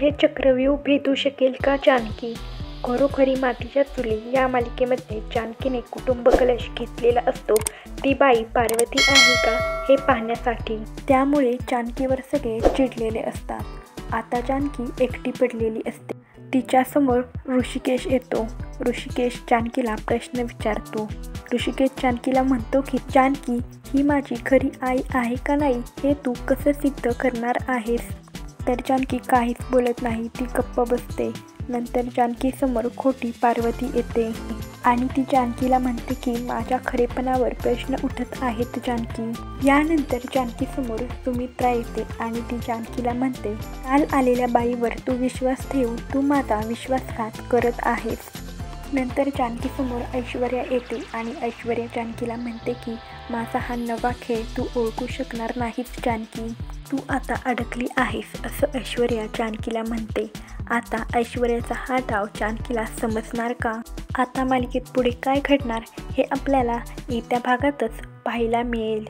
हे चक्रव्यूह भेदू शकेल का जानकी? घरोघरी मातीच्या चुली या मालिकेमध्ये जानकीने कुटुंब कलश घेतलेला असतो ती बाई पार्वती आहे का हे पाहण्यासाठी। त्यामुळे जानकीवर सगळे चिडलेले असतात। आता जानकी एकटी पडलेली असते। तिच्यासमोर ऋषिकेश येतो। ऋषिकेश जानकीला प्रश्न विचारतो। ऋषिकेश जानकीला म्हणतो की जानकी ही माझी खरी आई आहे का नाही हे तू कसं सिद्ध करणार आहेस? तर जानकी काहीच बोलत नाही, ती गप्प बसते। नंतर जानकी समोर खोटी पार्वती येते आणि ती जानकीला म्हणते की माझ्या खरेपणावर प्रश्न उठत आहेत जानकी। यानंतर जानकी समोर सुमित्रा येते आणि ती जानकीला म्हणते काल आलेल्या बाईवर तू विश्वास ठेवून तू माझा विश्वासघात करत आहेस। नंतर जानकी समोर ऐश्वर्या येते आणि ऐश्वर्या जानकीला म्हणते की माझा हा नवा खेळ तू ओळखू शकणार नाहीस जानकी, तू आता अडकली आहेस असं ऐश्वर्या जानकीला म्हणते। आता ऐश्वर्याचा हा डाव जानकीला समजणार का? आता मालिकेत पुढे काय घडणार हे आपल्याला येत्या भागातच पाहायला मिळेल।